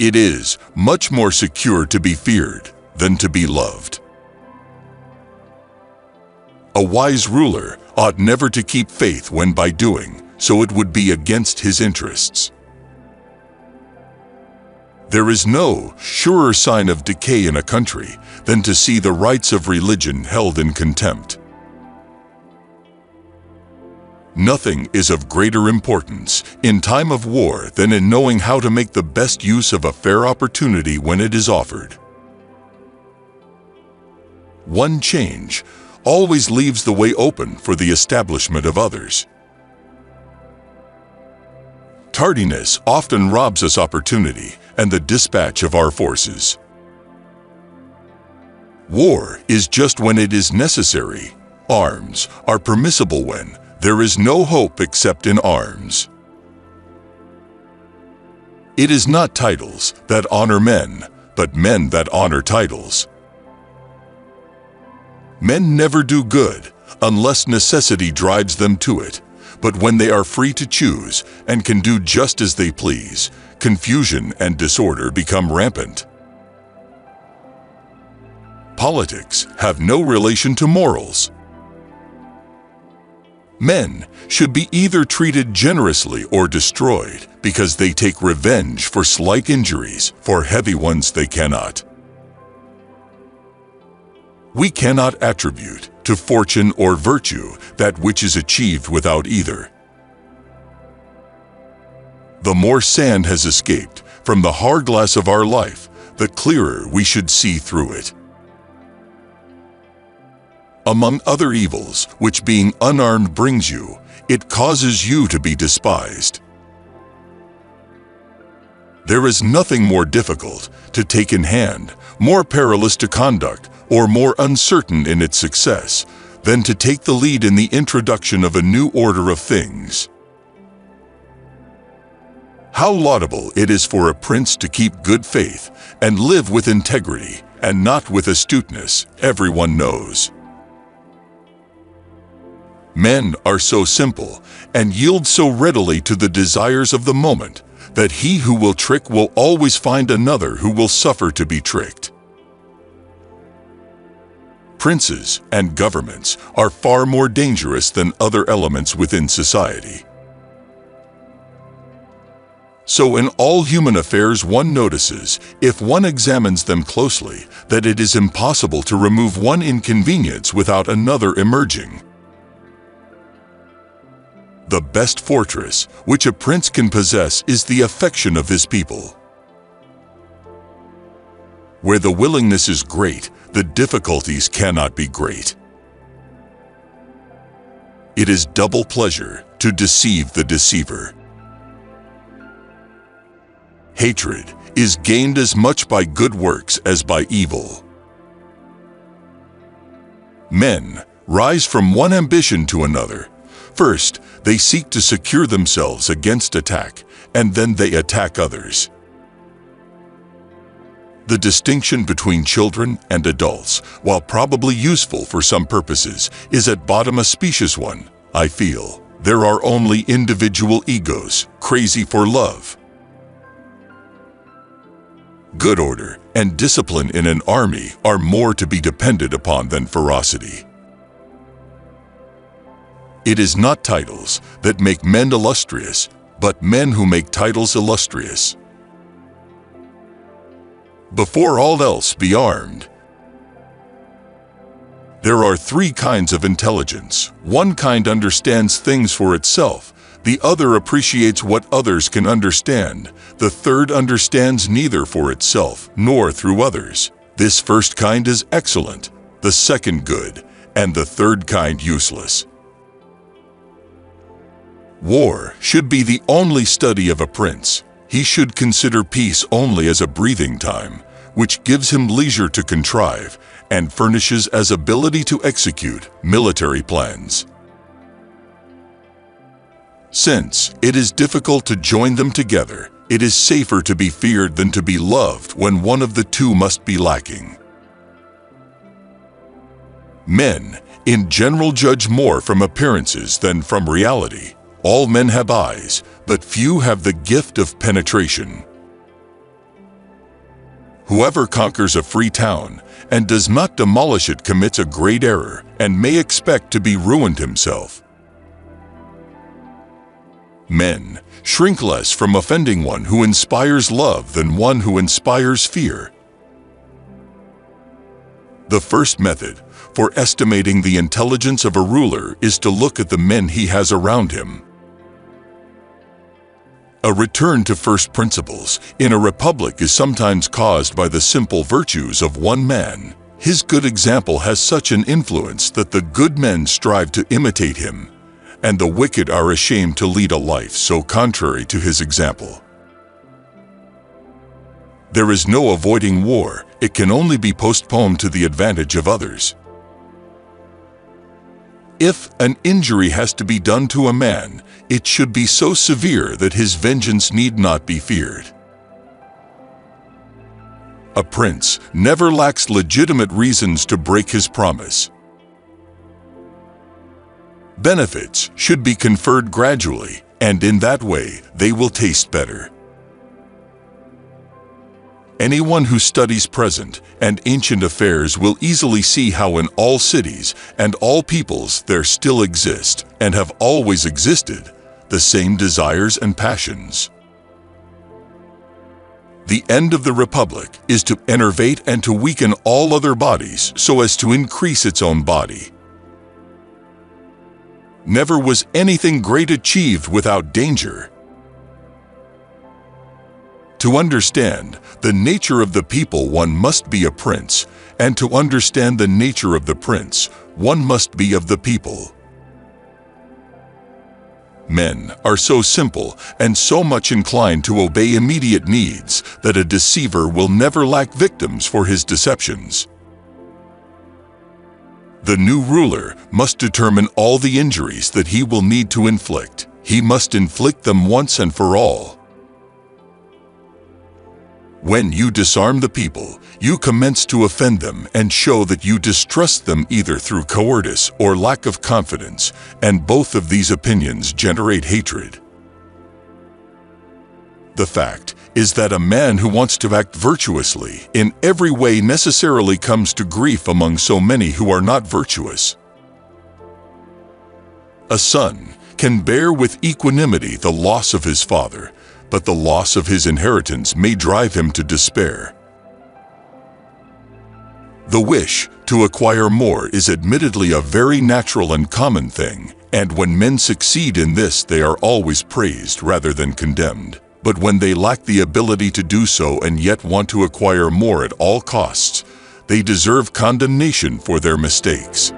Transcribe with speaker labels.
Speaker 1: It is much more secure to be feared than to be loved. A wise ruler ought never to keep faith when by doing so it would be against his interests. There is no surer sign of decay in a country than to see the rights of religion held in contempt. Nothing is of greater importance in time of war than in knowing how to make the best use of a fair opportunity when it is offered. One change always leaves the way open for the establishment of others. Tardiness often robs us opportunity and the dispatch of our forces. War is just when it is necessary. Arms are permissible when there is no hope except in arms. It is not titles that honor men, but men that honor titles. Men never do good unless necessity drives them to it, but when they are free to choose and can do just as they please, confusion and disorder become rampant. Politics have no relation to morals. Men should be either treated generously or destroyed because they take revenge for slight injuries, for heavy ones they cannot. We cannot attribute to fortune or virtue that which is achieved without either. The more sand has escaped from the hourglass of our life, the clearer we should see through it. Among other evils which being unarmed brings you, it causes you to be despised. There is nothing more difficult to take in hand, more perilous to conduct, or more uncertain in its success, than to take the lead in the introduction of a new order of things. How laudable it is for a prince to keep good faith and live with integrity and not with astuteness, everyone knows. Men are so simple and yield so readily to the desires of the moment that he who will trick will always find another who will suffer to be tricked. Princes and governments are far more dangerous than other elements within society. So in all human affairs one notices, if one examines them closely, that it is impossible to remove one inconvenience without another emerging. The best fortress which a prince can possess is the affection of his people. Where the willingness is great, the difficulties cannot be great. It is double pleasure to deceive the deceiver. Hatred is gained as much by good works as by evil. Men rise from one ambition to another. First, they seek to secure themselves against attack, and then they attack others. The distinction between children and adults, while probably useful for some purposes, is at bottom a specious one, I feel. There are only individual egos, crazy for love. Good order and discipline in an army are more to be depended upon than ferocity. It is not titles that make men illustrious, but men who make titles illustrious. Before all else, be armed. There are three kinds of intelligence. One kind understands things for itself. The other appreciates what others can understand. The third understands neither for itself nor through others. This first kind is excellent, the second good, and the third kind useless. War should be the only study of a prince. He should consider peace only as a breathing time, which gives him leisure to contrive and furnishes as ability to execute military plans. Since it is difficult to join them together, it is safer to be feared than to be loved when one of the two must be lacking. Men, in general, judge more from appearances than from reality. All men have eyes, but few have the gift of penetration. Whoever conquers a free town and does not demolish it commits a great error and may expect to be ruined himself. Men shrink less from offending one who inspires love than one who inspires fear. The first method for estimating the intelligence of a ruler is to look at the men he has around him. A return to first principles in a republic is sometimes caused by the simple virtues of one man. His good example has such an influence that the good men strive to imitate him, and the wicked are ashamed to lead a life so contrary to his example. There is no avoiding war, it can only be postponed to the advantage of others. If an injury has to be done to a man, it should be so severe that his vengeance need not be feared. A prince never lacks legitimate reasons to break his promise. Benefits should be conferred gradually, and in that way they will taste better. Anyone who studies present and ancient affairs will easily see how in all cities and all peoples there still exist, and have always existed, the same desires and passions. The end of the republic is to enervate and to weaken all other bodies so as to increase its own body. Never was anything great achieved without danger. To understand the nature of the people, one must be a prince, and to understand the nature of the prince, one must be of the people. Men are so simple and so much inclined to obey immediate needs that a deceiver will never lack victims for his deceptions. The new ruler must determine all the injuries that he will need to inflict. He must inflict them once and for all. When you disarm the people, you commence to offend them and show that you distrust them either through cowardice or lack of confidence, and both of these opinions generate hatred. The fact is that a man who wants to act virtuously in every way necessarily comes to grief among so many who are not virtuous. A son can bear with equanimity the loss of his father, but the loss of his inheritance may drive him to despair. The wish to acquire more is admittedly a very natural and common thing, and when men succeed in this, they are always praised rather than condemned. But when they lack the ability to do so and yet want to acquire more at all costs, they deserve condemnation for their mistakes.